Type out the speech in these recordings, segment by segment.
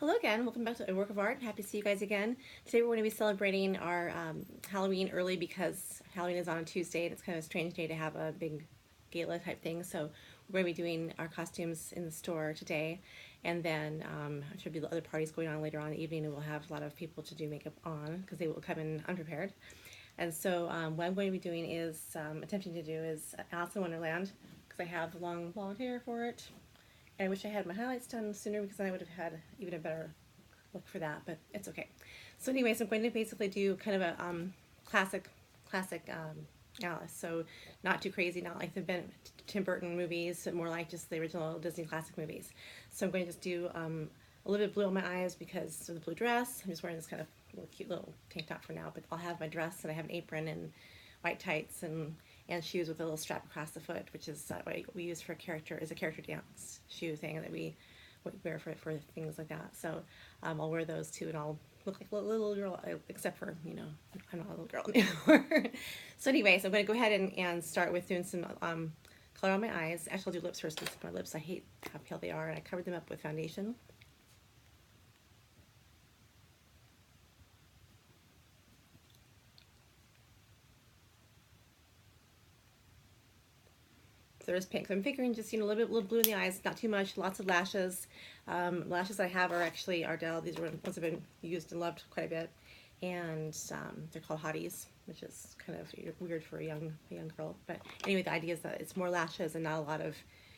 Hello again, welcome back to A Work of Art. Happy to see you guys again. Today we're going to be celebrating our Halloween early because Halloween is on a Tuesday and it's kind of a strange day to have a big gala type thing. So we're going to be doing our costumes in the store today, and then there should be other parties going on later on in the evening, and we'll have a lot of people to do makeup on because they will come in unprepared. And so what I'm going to be doing is attempting to do is Alice in Wonderland because I have long blonde hair for it. And I wish I had my highlights done sooner because then I would have had even a better look for that, but it's okay. So anyways, I'm going to basically do kind of a classic Alice. So not too crazy, not like the Tim Burton movies, but more like just the original Disney classic movies. So I'm going to just do a little bit of blue on my eyes because of the blue dress. I'm just wearing this kind of cute little tank top for now, but I'll have my dress and I have an apron and white tights and shoes with a little strap across the foot, which is what we use for a character dance shoe thing that we wear for things like that. So I'll wear those too, and I'll look like a little girl, except for, you know, I'm not a little girl anymore. So anyways, I'm going to go ahead and start with doing some color on my eyes. Actually, I'll do lips first because my lips, I hate how pale they are, and I covered them up with foundation. So there's pink. So I'm figuring just, you know, a little blue in the eyes, not too much, lots of lashes. Lashes I have are actually Ardell. These are ones that have been used and loved quite a bit. And they're called Hotties, which is kind of weird for a young girl. But anyway, the idea is that it's more lashes and not a lot of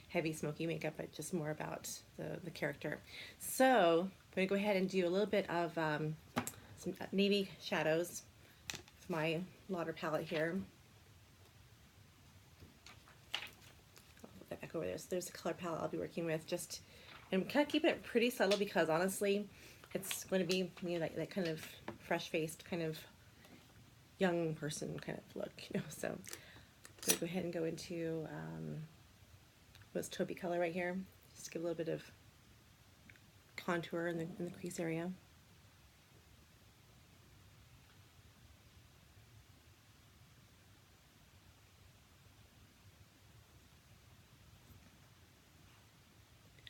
heavy smoky makeup, but just more about the character. So I'm going to go ahead and do a little bit of some navy shadows with my Lauder palette here. Back over there. So there's the color palette I'll be working with. Just and kind of keeping it pretty subtle because honestly, it's going to be, you know, that kind of fresh-faced, kind of young person kind of look, you know. So I'm going to go ahead and go into this taupey color right here, just to give a little bit of contour in the crease area.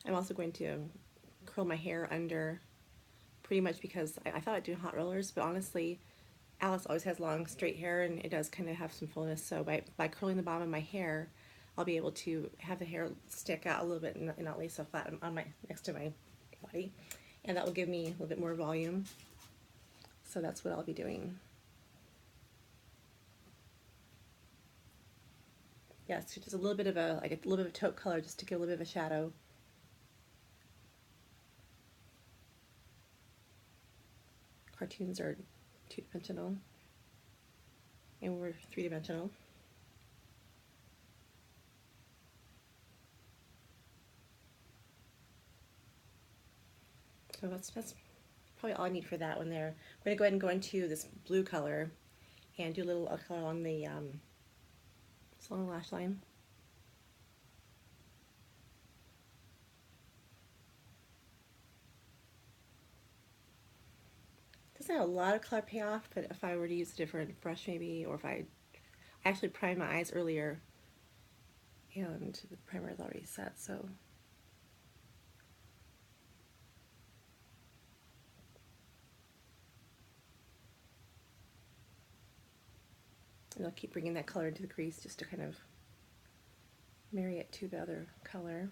I'm also going to curl my hair under pretty much because I thought I'd do hot rollers, but honestly, Alice always has long straight hair and it does kind of have some fullness. So by curling the bottom of my hair, I'll be able to have the hair stick out a little bit and not lay so flat on my next to my body, and that will give me a little bit more volume. So that's what I'll be doing. Yes, just a little bit of a little bit of taupe color just to give a little bit of a shadow. Cartoons are two-dimensional, and we're three-dimensional. So that's probably all I need for that one there. I'm going to go ahead and go into this blue color and do a little color along the lash line. Doesn't have a lot of color payoff, but if I were to use a different brush maybe, or if I actually primed my eyes earlier and the primer is already set, so and I'll keep bringing that color into the crease just to kind of marry it to the other color.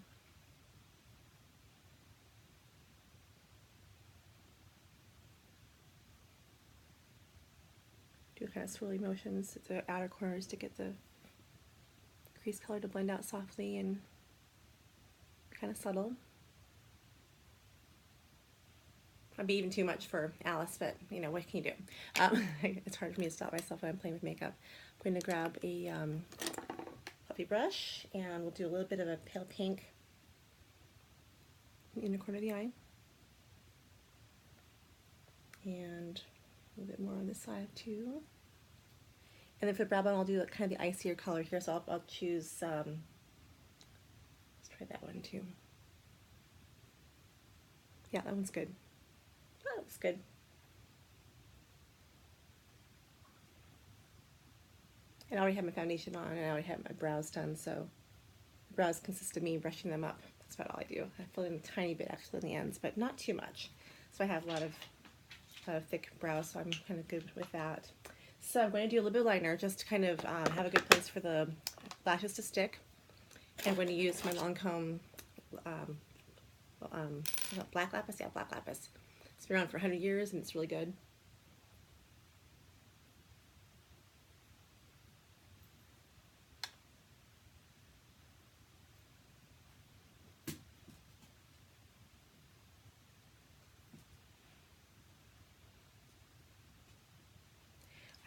Do kind of swirly motions at the outer corners to get the crease color to blend out softly and kind of subtle. Might be even too much for Alice, but you know, what can you do? It's hard for me to stop myself when I'm playing with makeup. I'm going to grab a fluffy brush and we'll do a little bit of a pale pink in the corner of the eye. And a little bit more on this side too. And then for the brow bone, I'll do kind of the icier color here, so I'll choose, let's try that one too. Yeah, that one's good. That looks good. And I already have my foundation on and I already have my brows done, so the brows consist of me brushing them up. That's about all I do. I fill in a tiny bit actually in the ends, but not too much. So I have a lot of thick brows, so I'm kind of good with that. So I'm going to do a little bit of liner just to kind of have a good place for the lashes to stick. I'm going to use my Lancome black lapis. Yeah, black lapis. It's been around for 100 years and it's really good.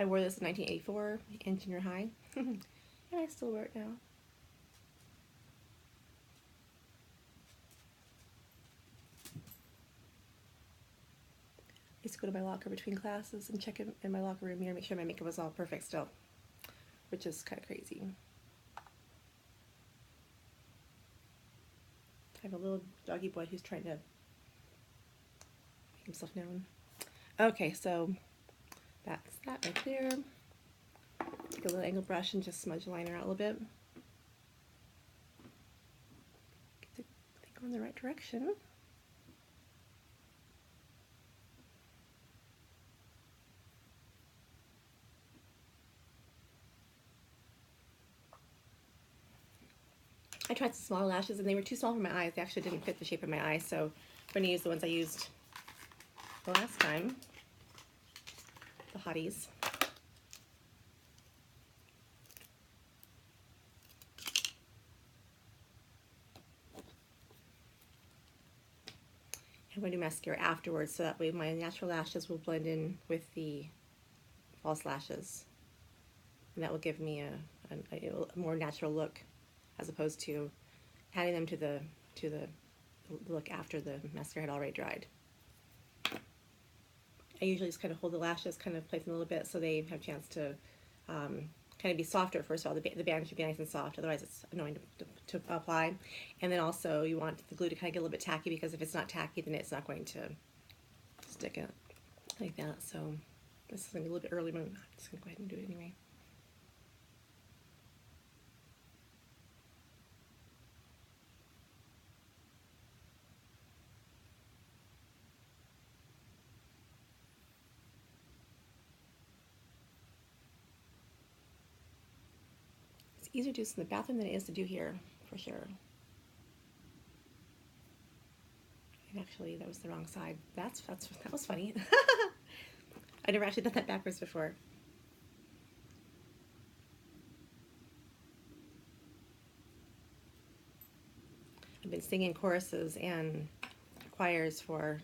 I wore this in 1984 in junior high, and I still wear it now. I used to go to my locker between classes and check in my locker room mirror, make sure my makeup was all perfect still, which is kind of crazy. I have a little doggy boy who's trying to make himself known. Okay, so that's that right there. Take a little angle brush and just smudge the liner out a little bit. Get the thing going in the right direction. I tried some smaller lashes and they were too small for my eyes. They actually didn't fit the shape of my eyes, so I'm going to use the ones I used the last time, the Hotties. I'm going to do mascara afterwards so that way my natural lashes will blend in with the false lashes, and that will give me a more natural look as opposed to adding them to the look after the mascara had already dried. I usually just kind of hold the lashes, kind of place them a little bit so they have a chance to kind of be softer. First of all, the band should be nice and soft, otherwise it's annoying to apply. And then also you want the glue to kind of get a little bit tacky, because if it's not tacky, then it's not going to stick it like that. So this is going to be a little bit early, but I'm just going to go ahead and do it anyway. It's easier to do this in the bathroom than it is to do here, for sure. And actually, that was the wrong side. That was funny. I never actually done that backwards before. I've been singing choruses and choirs for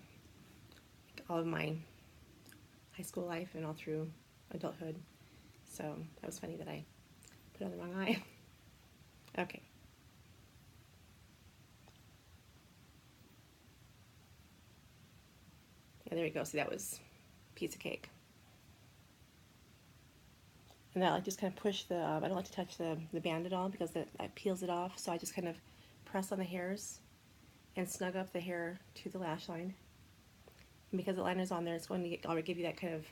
all of my high school life and all through adulthood. So that was funny that I put it on the wrong eye. Okay. Yeah, there we go. See, that was a piece of cake. And then I like just kind of push the, I don't like to touch the band at all because that peels it off. So I just kind of press on the hairs and snug up the hair to the lash line. And because the liner's on there, it's going to already give you that kind of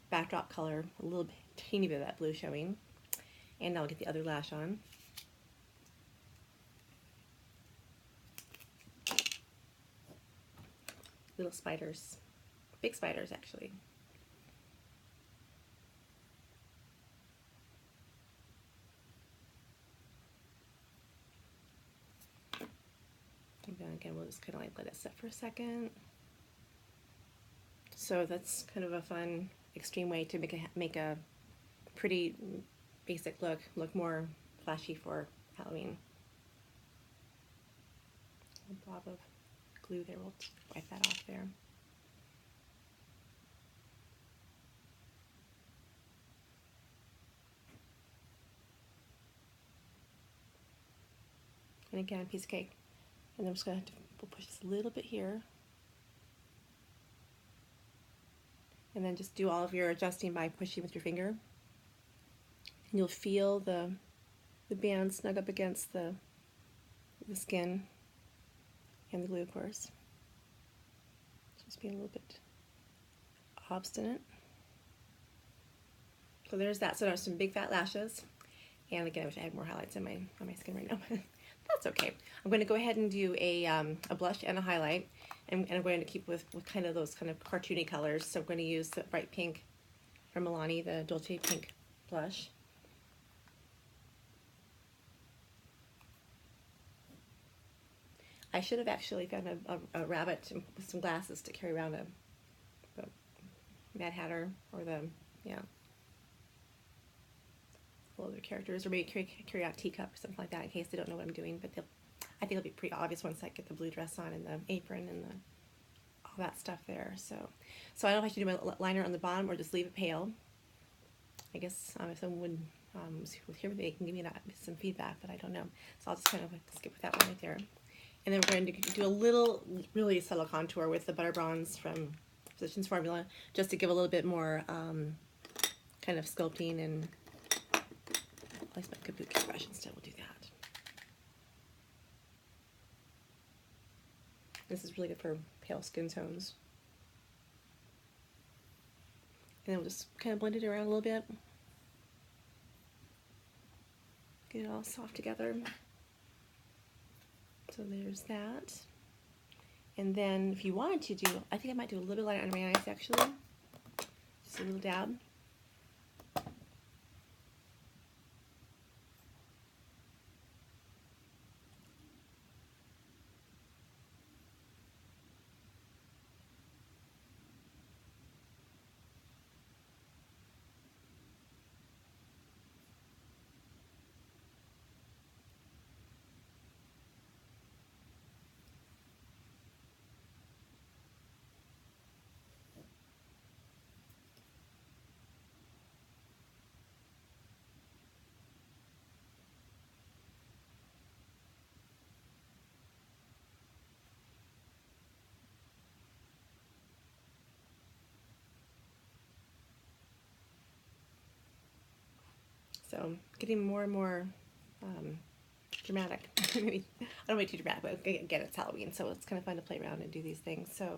backdrop color, a little bit, teeny bit of that blue showing. And now I'll get the other lash on. Little spiders. Big spiders, actually. And then again, we'll just kind of like let it set for a second. So that's kind of a fun, extreme way to make a pretty basic look more flashy for Halloween. A blob of glue there, we'll wipe that off there. And again, a piece of cake. And then I'm just going to we'll push this a little bit here. And then just do all of your adjusting by pushing with your finger. And you'll feel the band snug up against the skin and the glue, of course. Just being a little bit obstinate. So there's that. So there's some big fat lashes. And again, I wish I had more highlights on my skin right now. That's okay. I'm going to go ahead and do a blush and a highlight. And I'm going to keep with kind of those kind of cartoony colors. So I'm going to use the bright pink from Milani, the Dolce Pink blush. I should have actually found a rabbit with some glasses to carry around a Mad Hatter or the, yeah, other characters, or maybe carry out Teacup or something like that in case they don't know what I'm doing. But I think it'll be pretty obvious once I get the blue dress on and the apron and all that stuff there. So I don't know if I should do my liner on the bottom or just leave it pale. I guess if someone would here, they can give me some feedback, but I don't know. So I'll just kind of skip with that one right there. And then we're going to do a little, really subtle contour with the Butter Bronze from Physicians Formula, just to give a little bit more kind of sculpting, and I'll use my kabuki brush instead. We'll do that. This is really good for pale skin tones. And then we'll just kind of blend it around a little bit. Get it all soft together. So there's that. And then if you wanted to do, I think I might do a little bit lighter under my eyes actually. Just a little dab. So getting more and more dramatic. Maybe I don't want to be too dramatic, but again, it's Halloween, so it's kind of fun to play around and do these things. So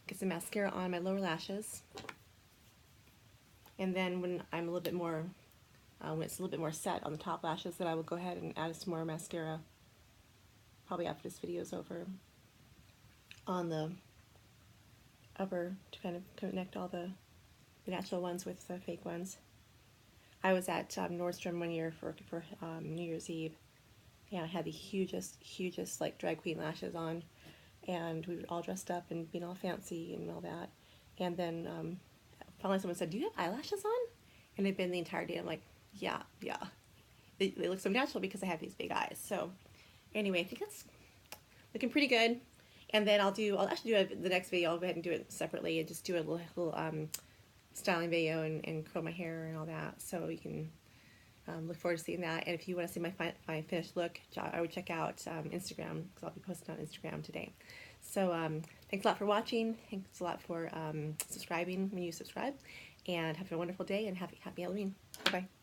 get some mascara on my lower lashes, and then when I'm a little bit more, when it's a little bit more set on the top lashes, then I will go ahead and add some more mascara, probably after this video is over, on the upper to kind of connect all the natural ones with the fake ones. I was at Nordstrom one year for New Year's Eve, and I had the hugest like drag queen lashes on, and we were all dressed up and being all fancy and all that. And then finally someone said, "Do you have eyelashes on?" And they've been the entire day. I'm like, yeah. They look so natural because I have these big eyes. So anyway, I think it's looking pretty good. And then I'll actually do the next video. I'll go ahead and do it separately and just do a little styling video and curl my hair and all that, so you can look forward to seeing that. And if you want to see my finished look, I would check out Instagram, because I'll be posting on Instagram today. So thanks a lot for watching. Thanks a lot for subscribing when you subscribe, and have a wonderful day and happy Halloween. Bye bye.